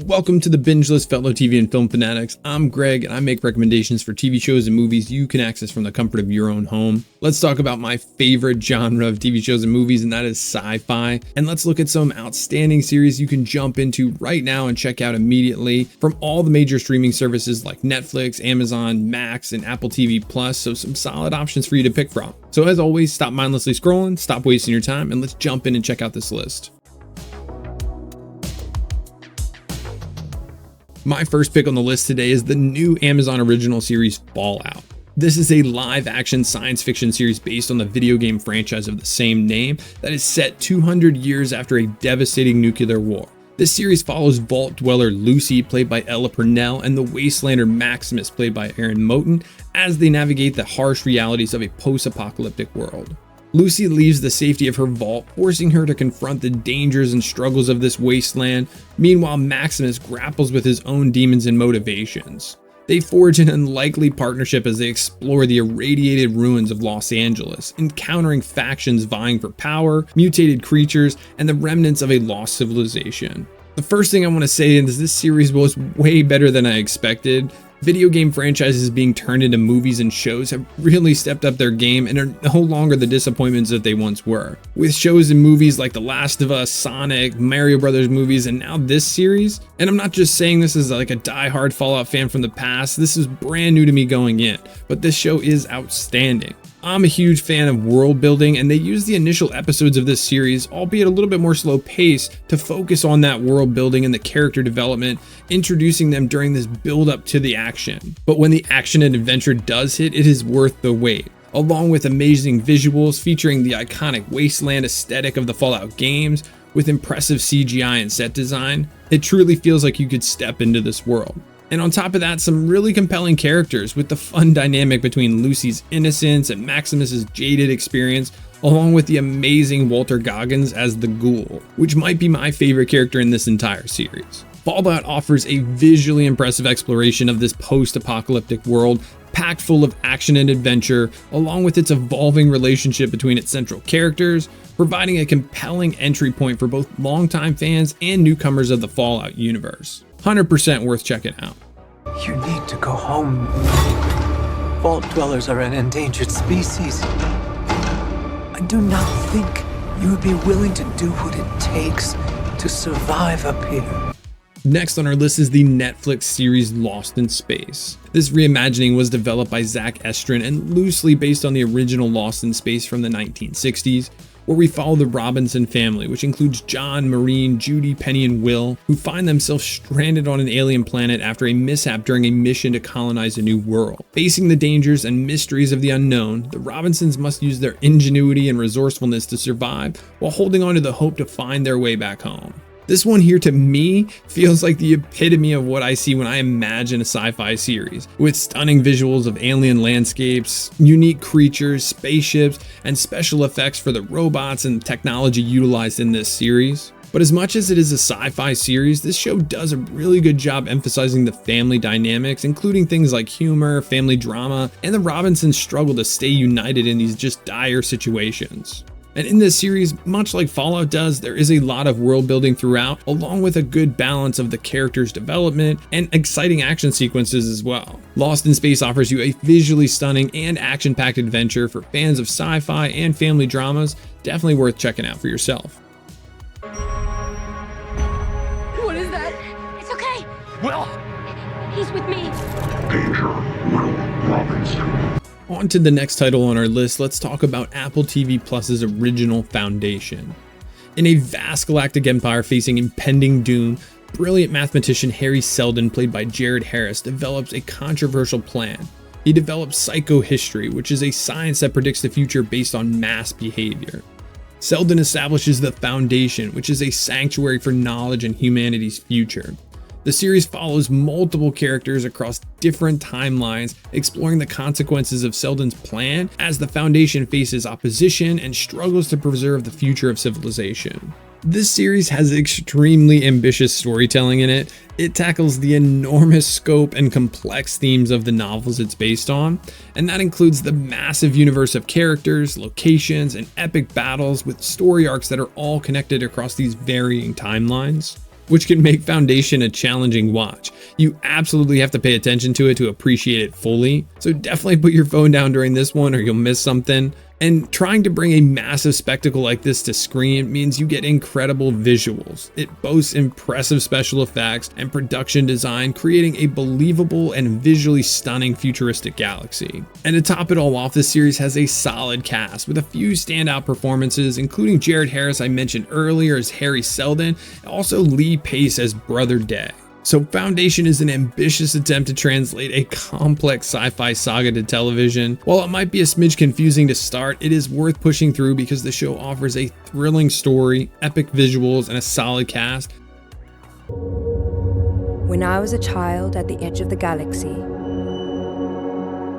Welcome to the Binge List, fellow TV and film fanatics. I'm Greg, and I make recommendations for TV shows and movies you can access from the comfort of your own home. Let's talk about my favorite genre of TV shows and movies, and that is sci-fi. And let's look at some outstanding series you can jump into right now and check out immediately from all the major streaming services like Netflix, Amazon, Max, and Apple TV+, so some solid options for you to pick from. So as always, stop mindlessly scrolling, stop wasting your time, and let's jump in and check out this list. My first pick on the list today is the new Amazon original series Fallout. This is a live-action science fiction series based on the video game franchise of the same name that is set 200 years after a devastating nuclear war. This series follows Vault Dweller Lucy, played by Ella Purnell, and the Wastelander Maximus, played by Aaron Moten, as they navigate the harsh realities of a post-apocalyptic world. Lucy leaves the safety of her vault, forcing her to confront the dangers and struggles of this wasteland. Meanwhile, Maximus grapples with his own demons and motivations. They forge an unlikely partnership as they explore the irradiated ruins of Los Angeles, encountering factions vying for power, mutated creatures, and the remnants of a lost civilization. The first thing I want to say is this series was way better than I expected. Video game franchises being turned into movies and shows have really stepped up their game and are no longer the disappointments that they once were. With shows and movies like The Last of Us, Sonic, Mario Brothers movies, and now this series, and I'm not just saying this as like a die-hard Fallout fan from the past, this is brand new to me going in, but this show is outstanding. I'm a huge fan of world building, and they use the initial episodes of this series, albeit a little bit more slow pace, to focus on that world building and the character development, introducing them during this build up to the action. But when the action and adventure does hit, it is worth the wait. Along with amazing visuals featuring the iconic wasteland aesthetic of the Fallout games, with impressive CGI and set design, it truly feels like you could step into this world. And on top of that, some really compelling characters with the fun dynamic between Lucy's innocence and Maximus's jaded experience, along with the amazing Walter Goggins as the Ghoul, which might be my favorite character in this entire series. Fallout offers a visually impressive exploration of this post-apocalyptic world, packed full of action and adventure, along with its evolving relationship between its central characters, providing a compelling entry point for both longtime fans and newcomers of the Fallout universe. 100% worth checking out. You need to go home. Vault dwellers are an endangered species. I do not think you would be willing to do what it takes to survive up here. Next on our list is the Netflix series Lost in Space. This reimagining was developed by Zach Estrin and loosely based on the original Lost in Space from the 1960s, where we follow the Robinson family, which includes John, Maureen, Judy, Penny, and Will, who find themselves stranded on an alien planet after a mishap during a mission to colonize a new world. Facing the dangers and mysteries of the unknown, the Robinsons must use their ingenuity and resourcefulness to survive while holding on to the hope to find their way back home. This one here to me feels like the epitome of what I see when I imagine a sci-fi series, with stunning visuals of alien landscapes, unique creatures, spaceships, and special effects for the robots and technology utilized in this series. But as much as it is a sci-fi series, this show does a really good job emphasizing the family dynamics, including things like humor, family drama, and the Robinsons' struggle to stay united in these just dire situations. And in this series, much like Fallout does, there is a lot of world building throughout, along with a good balance of the characters' development and exciting action sequences as well. Lost in Space offers you a visually stunning and action-packed adventure for fans of sci-fi and family dramas, definitely worth checking out for yourself. What is that? It's okay. Will! He's with me. Danger, Will Robinson. On to the next title on our list, let's talk about Apple TV Plus's original Foundation. In a vast galactic empire facing impending doom, brilliant mathematician Harry Seldon, played by Jared Harris, develops a controversial plan. He develops psychohistory, which is a science that predicts the future based on mass behavior. Seldon establishes the Foundation, which is a sanctuary for knowledge and humanity's future. The series follows multiple characters across different timelines, exploring the consequences of Seldon's plan as the Foundation faces opposition and struggles to preserve the future of civilization. This series has extremely ambitious storytelling in it. It tackles the enormous scope and complex themes of the novels it's based on, and that includes the massive universe of characters, locations, and epic battles with story arcs that are all connected across these varying timelines. which can make Foundation a challenging watch. You absolutely have to pay attention to it to appreciate it fully, so definitely put your phone down during this one or you'll miss something. And trying to bring a massive spectacle like this to screen means you get incredible visuals. It boasts impressive special effects and production design, creating a believable and visually stunning futuristic galaxy. And to top it all off, this series has a solid cast with a few standout performances, including Jared Harris I mentioned earlier as Harry Seldon, and also Lee Pace as Brother Day. So Foundation is an ambitious attempt to translate a complex sci-fi saga to television. While it might be a smidge confusing to start, it is worth pushing through because the show offers a thrilling story, epic visuals, and a solid cast. When I was a child at the edge of the galaxy,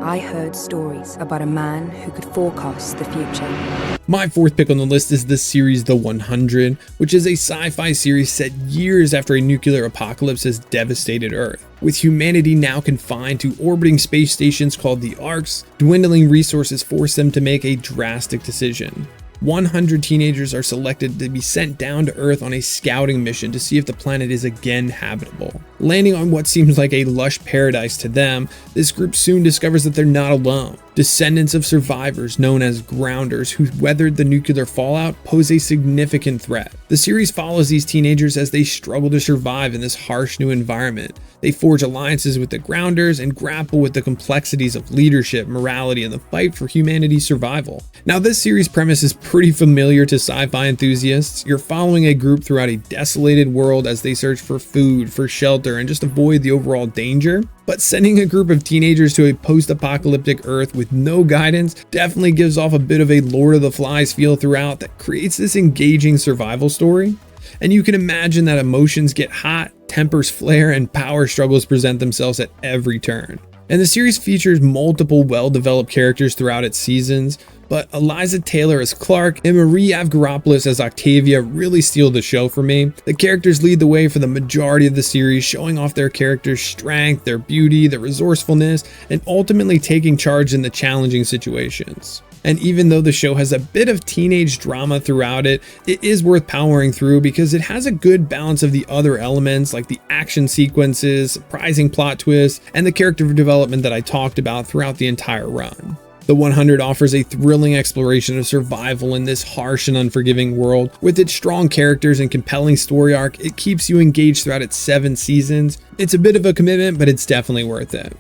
I heard stories about a man who could forecast the future. My fourth pick on the list is the series The 100, which is a sci-fi series set years after a nuclear apocalypse has devastated Earth. With humanity now confined to orbiting space stations called the Arcs, dwindling resources force them to make a drastic decision. 100 teenagers are selected to be sent down to Earth on a scouting mission to see if the planet is again habitable. Landing on what seems like a lush paradise to them, this group soon discovers that they're not alone. Descendants of survivors known as grounders who weathered the nuclear fallout pose a significant threat. The series follows these teenagers as they struggle to survive in this harsh new environment. They forge alliances with the grounders and grapple with the complexities of leadership, morality, and the fight for humanity's survival. Now, this series premise is pretty familiar to sci-fi enthusiasts. You're following a group throughout a desolated world as they search for food, for shelter, and just avoid the overall danger. But sending a group of teenagers to a post-apocalyptic Earth with no guidance definitely gives off a bit of a Lord of the Flies feel throughout that creates this engaging survival story. And you can imagine that emotions get hot, tempers flare, and power struggles present themselves at every turn. And the series features multiple well-developed characters throughout its seasons, but Eliza Taylor as Clark and Marie Avgeropoulos as Octavia really steal the show for me. The characters lead the way for the majority of the series, showing off their characters' strength, their beauty, their resourcefulness, and ultimately taking charge in the challenging situations. And even though the show has a bit of teenage drama throughout it, it is worth powering through because it has a good balance of the other elements like the action sequences, surprising plot twists, and the character development that I talked about throughout the entire run. The 100 offers a thrilling exploration of survival in this harsh and unforgiving world. With its strong characters and compelling story arc, it keeps you engaged throughout its 7 seasons. It's a bit of a commitment, but it's definitely worth it.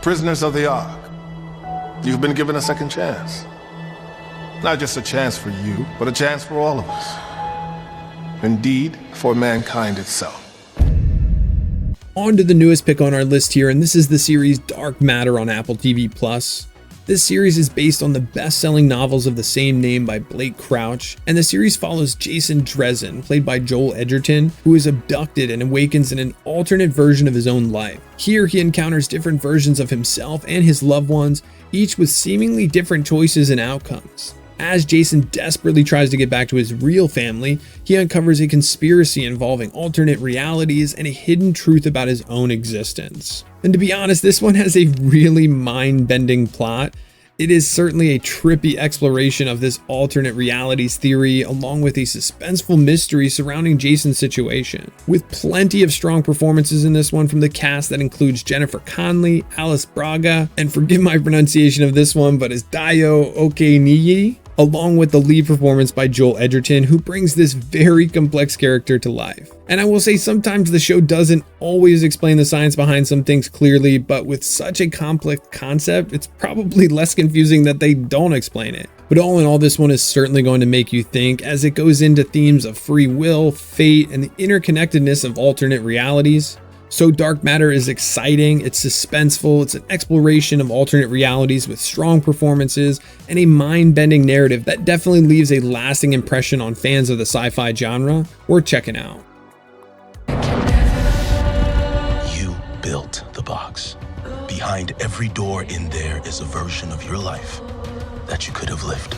Prisoners of the Ark, you've been given a second chance. Not just a chance for you, but a chance for all of us. Indeed, for mankind itself. On to the newest pick on our list here, and this is the series Dark Matter on Apple TV+. This series is based on the best-selling novels of the same name by Blake Crouch, and the series follows Jason Dresden, played by Joel Edgerton, who is abducted and awakens in an alternate version of his own life. Here he encounters different versions of himself and his loved ones, each with seemingly different choices and outcomes. As Jason desperately tries to get back to his real family, he uncovers a conspiracy involving alternate realities and a hidden truth about his own existence. And to be honest, this one has a really mind-bending plot. It is certainly a trippy exploration of this alternate realities theory, along with a suspenseful mystery surrounding Jason's situation. With plenty of strong performances in this one from the cast that includes Jennifer Connelly, Alice Braga, and forgive my pronunciation of this one, but it's Dayo Okeniyi, along with the lead performance by Joel Edgerton, who brings this very complex character to life. And I will say sometimes the show doesn't always explain the science behind some things clearly, but with such a complex concept, it's probably less confusing that they don't explain it. But all in all, this one is certainly going to make you think as it goes into themes of free will, fate, and the interconnectedness of alternate realities. So Dark Matter is exciting, it's suspenseful, it's an exploration of alternate realities with strong performances and a mind-bending narrative that definitely leaves a lasting impression on fans of the sci-fi genre. Worth checking out. You built the box. Behind every door in there is a version of your life that you could have lived.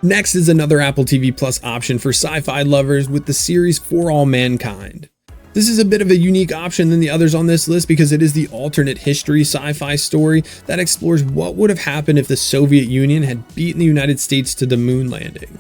Next is another Apple TV Plus option for sci-fi lovers with the series For All Mankind. This is a bit of a unique option than the others on this list because it is the alternate history sci-fi story that explores what would have happened if the Soviet Union had beaten the United States to the moon landing.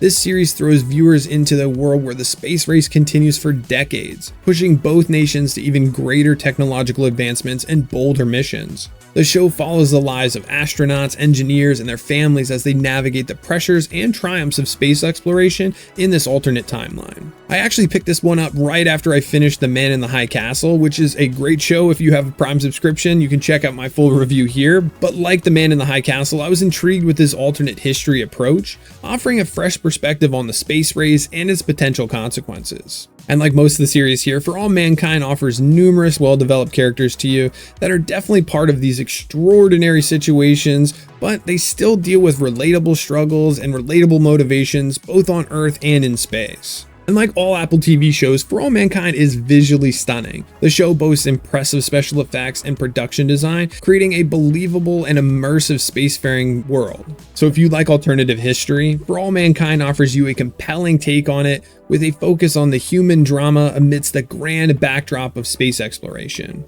This series throws viewers into the world where the space race continues for decades, pushing both nations to even greater technological advancements and bolder missions. The show follows the lives of astronauts, engineers, and their families as they navigate the pressures and triumphs of space exploration in this alternate timeline. I actually picked this one up right after I finished The Man in the High Castle, which is a great show. If you have a Prime subscription, you can check out my full review here. But like The Man in the High Castle, I was intrigued with this alternate history approach, offering a fresh perspective on the space race and its potential consequences. And like most of the series here, For All Mankind offers numerous well-developed characters to you that are definitely part of these extraordinary situations, but they still deal with relatable struggles and relatable motivations both on Earth and in space. And like all Apple TV shows, For All Mankind is visually stunning. The show boasts impressive special effects and production design, creating a believable and immersive spacefaring world. So if you like alternative history, For All Mankind offers you a compelling take on it with a focus on the human drama amidst the grand backdrop of space exploration.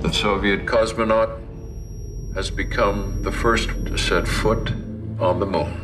The Soviet cosmonaut has become the first to set foot on the moon.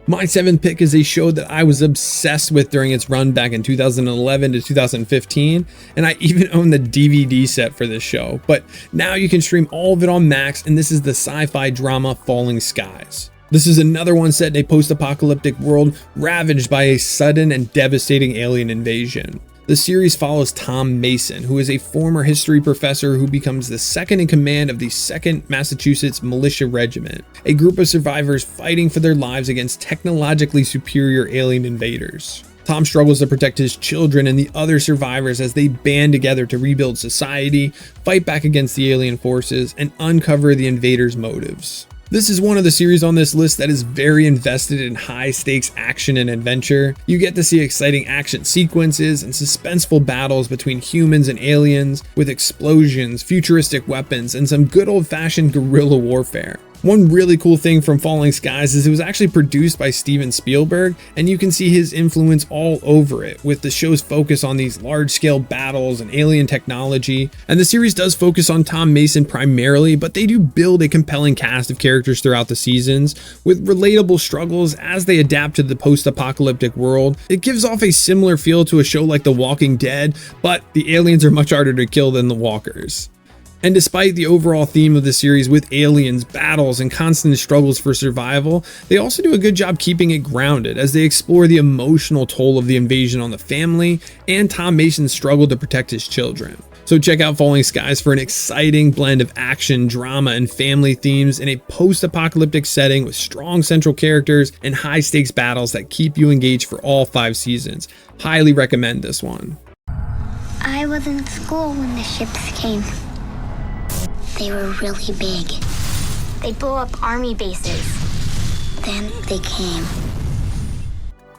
My 7th pick is a show that I was obsessed with during its run back in 2011 to 2015, and I even own the DVD set for this show, but now you can stream all of it on Max, and this is the sci-fi drama Falling Skies. This is another one set in a post-apocalyptic world ravaged by a sudden and devastating alien invasion. The series follows Tom Mason, who is a former history professor who becomes the second in command of the 2nd Massachusetts Militia Regiment, a group of survivors fighting for their lives against technologically superior alien invaders. Tom struggles to protect his children and the other survivors as they band together to rebuild society, fight back against the alien forces, and uncover the invaders' motives. This is one of the series on this list that is very invested in high-stakes action and adventure. You get to see exciting action sequences and suspenseful battles between humans and aliens, with explosions, futuristic weapons, and some good old-fashioned guerrilla warfare. One really cool thing from Falling Skies is it was actually produced by Steven Spielberg, and you can see his influence all over it, with the show's focus on these large-scale battles and alien technology. And the series does focus on Tom Mason primarily, but they do build a compelling cast of characters throughout the seasons, with relatable struggles as they adapt to the post-apocalyptic world. It gives off a similar feel to a show like The Walking Dead, but the aliens are much harder to kill than the walkers. And despite the overall theme of the series with aliens, battles, and constant struggles for survival, they also do a good job keeping it grounded as they explore the emotional toll of the invasion on the family and Tom Mason's struggle to protect his children. So check out Falling Skies for an exciting blend of action, drama, and family themes in a post-apocalyptic setting with strong central characters and high-stakes battles that keep you engaged for all 5 seasons. Highly recommend this one. I was in school when the ships came. They were really big. They blew up army bases. Then they came.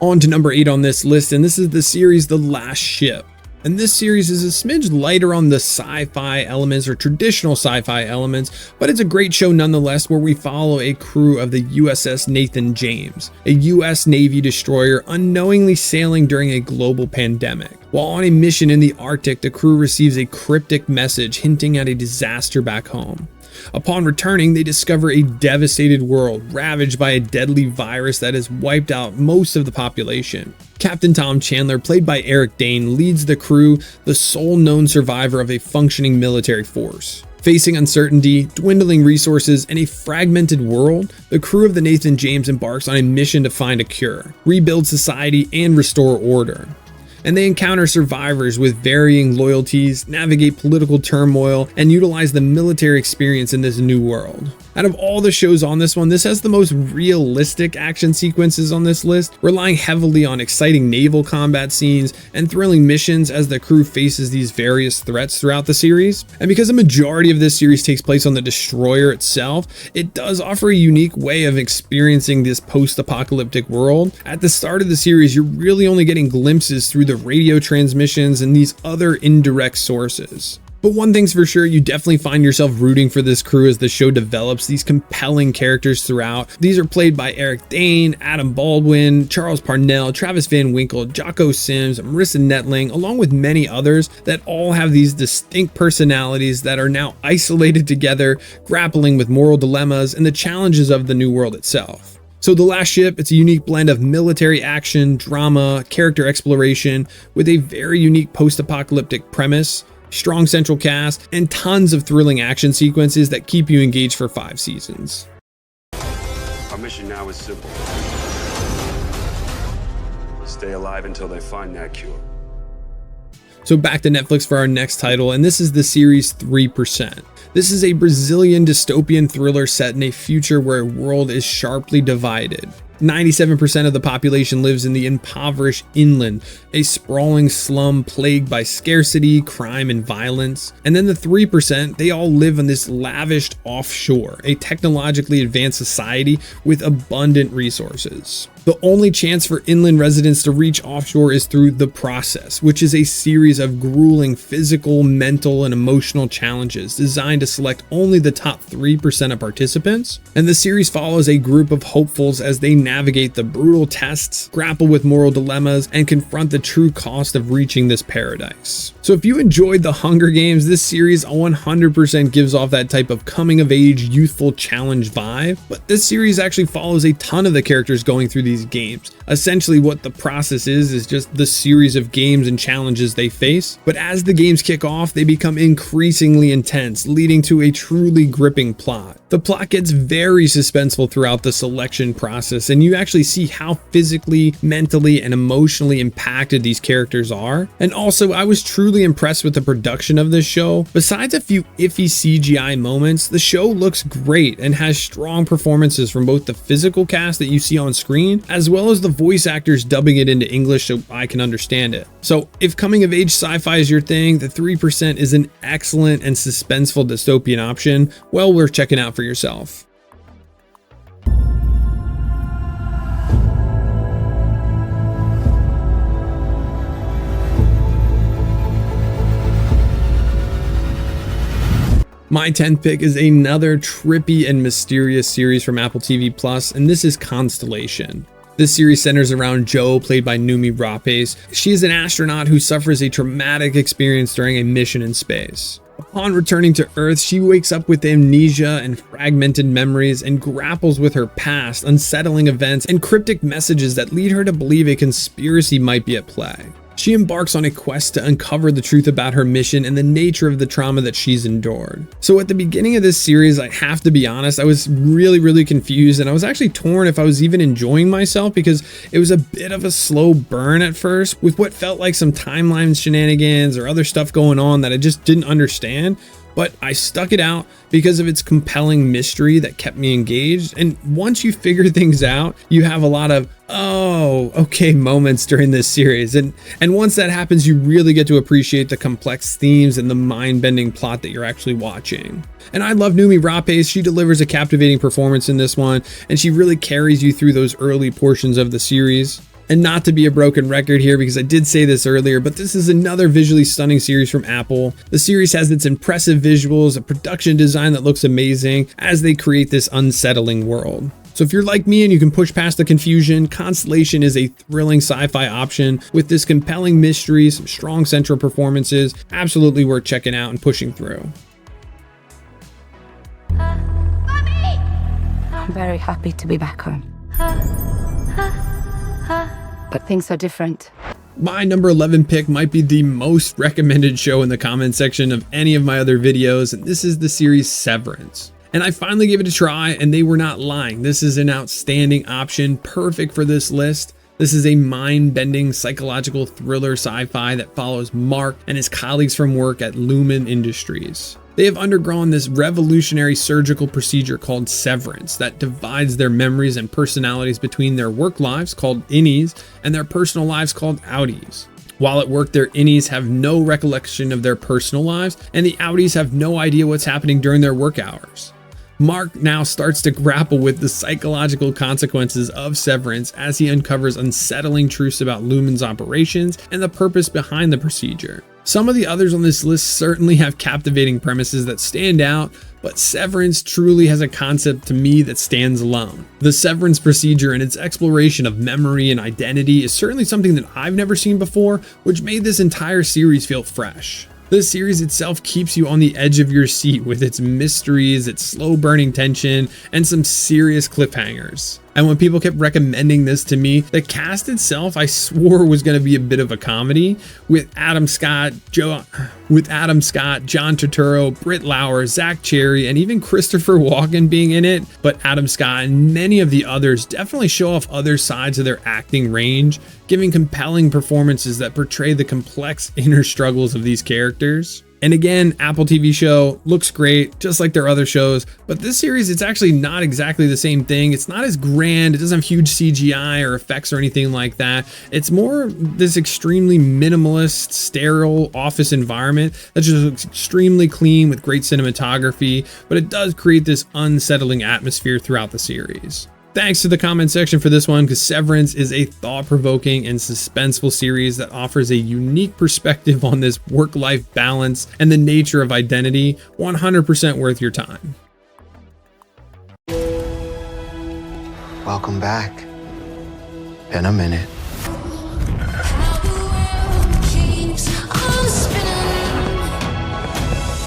On to number 8 on this list, and this is the series The Last Ship. And this series is a smidge lighter on the sci-fi elements or traditional sci-fi elements, but it's a great show nonetheless, where we follow a crew of the USS Nathan James, a US Navy destroyer unknowingly sailing during a global pandemic. While on a mission in the Arctic, the crew receives a cryptic message hinting at a disaster back home. Upon returning, they discover a devastated world ravaged by a deadly virus that has wiped out most of the population. Captain Tom Chandler, played by Eric Dane, leads the crew, the sole known survivor of a functioning military force. Facing uncertainty, dwindling resources, and a fragmented world, the crew of the Nathan James embarks on a mission to find a cure, rebuild society, and restore order. And they encounter survivors with varying loyalties, navigate political turmoil, and utilize the military experience in this new world. Out of all the shows on this one, this has the most realistic action sequences on this list, relying heavily on exciting naval combat scenes and thrilling missions as the crew faces these various threats throughout the series. And because a majority of this series takes place on the destroyer itself, it does offer a unique way of experiencing this post-apocalyptic world. At the start of the series, you're really only getting glimpses through the radio transmissions and these other indirect sources. But one thing's for sure, you definitely find yourself rooting for this crew as the show develops these compelling characters throughout. These are played by Eric Dane, Adam Baldwin, Charles Parnell, Travis Van Winkle, Jocko Sims, Marissa Netling, along with many others that all have these distinct personalities that are now isolated together, grappling with moral dilemmas and the challenges of the new world itself. So The Last Ship, it's a unique blend of military action, drama, character exploration with a very unique post-apocalyptic premise, strong central cast, and tons of thrilling action sequences that keep you engaged for 5 seasons. Our mission now is simple. Stay alive until they find that cure. So back to Netflix for our next title, and this is the series 3%. This is a Brazilian dystopian thriller set in a future where a world is sharply divided. 97% of the population lives in the impoverished inland, a sprawling slum plagued by scarcity, crime, and violence. And then the 3%, they all live on this lavished offshore, a technologically advanced society with abundant resources. The only chance for inland residents to reach offshore is through The Process, which is a series of grueling physical, mental, and emotional challenges designed to select only the top 3% of participants. And the series follows a group of hopefuls as they navigate the brutal tests, grapple with moral dilemmas, and confront the true cost of reaching this paradise. So if you enjoyed The Hunger Games, this series 100% gives off that type of coming-of-age, youthful challenge vibe, but this series actually follows a ton of the characters going through these games. Essentially what The Process is just the series of games and challenges they face, but as the games kick off, they become increasingly intense, leading to a truly gripping plot. The plot gets very suspenseful throughout the selection process, and you actually see how physically, mentally, and emotionally impacted these characters are. And also, I was truly impressed with the production of this show. Besides a few iffy CGI moments, the show looks great and has strong performances from both the physical cast that you see on screen, as well as the voice actors dubbing it into English so I can understand it. So if coming of age sci-fi is your thing, the 3% is an excellent and suspenseful dystopian option, well worth checking out for yourself. My 10th pick is another trippy and mysterious series from Apple TV Plus, and this is Constellation. This series centers around Jo, played by Noomi Rapace. She is an astronaut who suffers a traumatic experience during a mission in space. Upon returning to Earth, she wakes up with amnesia and fragmented memories and grapples with her past, unsettling events, and cryptic messages that lead her to believe a conspiracy might be at play. She embarks on a quest to uncover the truth about her mission and the nature of the trauma that she's endured. So at the beginning of this series, I have to be honest, I was really confused, and I was actually torn if I was even enjoying myself because it was a bit of a slow burn at first with what felt like some timeline shenanigans or other stuff going on that I just didn't understand. But I stuck it out because of its compelling mystery that kept me engaged. And once you figure things out, you have a lot of, oh, okay moments during this series. And once that happens, you really get to appreciate the complex themes and the mind-bending plot that you're actually watching. And I love Noomi Rapace. She delivers a captivating performance in this one, and she really carries you through those early portions of the series. And not to be a broken record here because I did say this earlier, but this is another visually stunning series from Apple. The series has its impressive visuals, a production design that looks amazing as they create this unsettling world. So if you're like me and you can push past the confusion, Constellation is a thrilling sci-fi option with this compelling mystery, some strong central performances, absolutely worth checking out and pushing through. Mommy! I'm very happy to be back home. But things are different. My number 11 pick might be the most recommended show in the comment section of any of my other videos, and this is the series Severance. And I finally gave it a try, and they were not lying. This is an outstanding option, perfect for this list. This is a mind-bending psychological thriller sci-fi that follows Mark and his colleagues from work at Lumen Industries. They have undergone this revolutionary surgical procedure called Severance that divides their memories and personalities between their work lives, called innies, and their personal lives, called outies. While at work, their innies have no recollection of their personal lives, and the outies have no idea what's happening during their work hours. Mark now starts to grapple with the psychological consequences of severance as he uncovers unsettling truths about Lumen's operations and the purpose behind the procedure. Some of the others on this list certainly have captivating premises that stand out, but Severance truly has a concept to me that stands alone. The Severance procedure and its exploration of memory and identity is certainly something that I've never seen before, which made this entire series feel fresh. The series itself keeps you on the edge of your seat with its mysteries, its slow burning tension, and some serious cliffhangers. And when people kept recommending this to me, the cast itself I swore was going to be a bit of a comedy, with Adam Scott, John Turturro, Britt Lauer, Zach Cherry, and even Christopher Walken being in it. But Adam Scott and many of the others definitely show off other sides of their acting range, giving compelling performances that portray the complex inner struggles of these characters. And again, Apple TV show looks great, just like their other shows, but this series, it's actually not exactly the same thing. It's not as grand. It doesn't have huge CGI or effects or anything like that. It's more this extremely minimalist, sterile office environment that just looks extremely clean with great cinematography, but it does create this unsettling atmosphere throughout the series. Thanks to the comment section for this one, because Severance is a thought-provoking and suspenseful series that offers a unique perspective on this work-life balance and the nature of identity. 100% worth your time. Welcome back. Been a minute.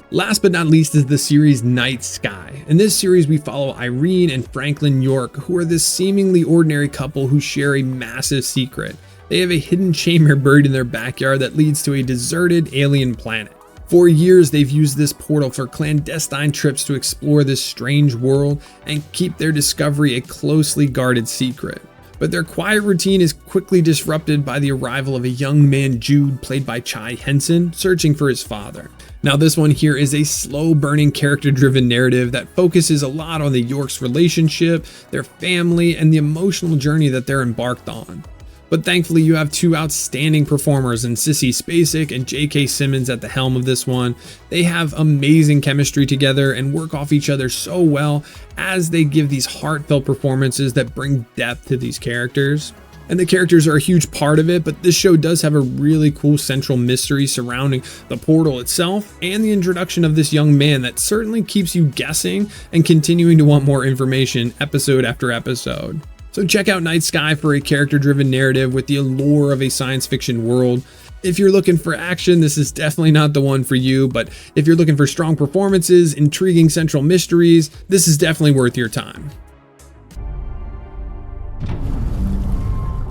Last but not least is the series Night Sky. In this series, we follow Irene and Franklin York, who are this seemingly ordinary couple who share a massive secret. They have a hidden chamber buried in their backyard that leads to a deserted alien planet. For years, they've used this portal for clandestine trips to explore this strange world and keep their discovery a closely guarded secret. But their quiet routine is quickly disrupted by the arrival of a young man, Jude, played by Chai Henson, searching for his father. Now this one here is a slow burning character driven narrative that focuses a lot on the Yorks' relationship, their family, and the emotional journey that they're embarked on. But thankfully you have two outstanding performers in Sissy Spacek and J.K. Simmons at the helm of this one. They have amazing chemistry together and work off each other so well as they give these heartfelt performances that bring depth to these characters. And the characters are a huge part of it, but this show does have a really cool central mystery surrounding the portal itself and the introduction of this young man that certainly keeps you guessing and continuing to want more information episode after episode. So check out Night Sky for a character-driven narrative with the allure of a science fiction world. If you're looking for action, this is definitely not the one for you, but if you're looking for strong performances, intriguing central mysteries, this is definitely worth your time.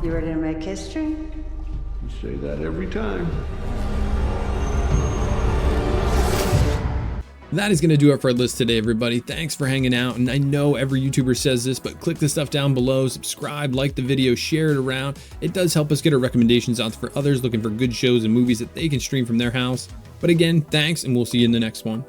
You ready to make history? You say that every time. That is going to do it for our list today, everybody. Thanks for hanging out. And I know every YouTuber says this, but click the stuff down below, subscribe, like the video, share it around. It does help us get our recommendations out for others looking for good shows and movies that they can stream from their house. But again, thanks, and we'll see you in the next one.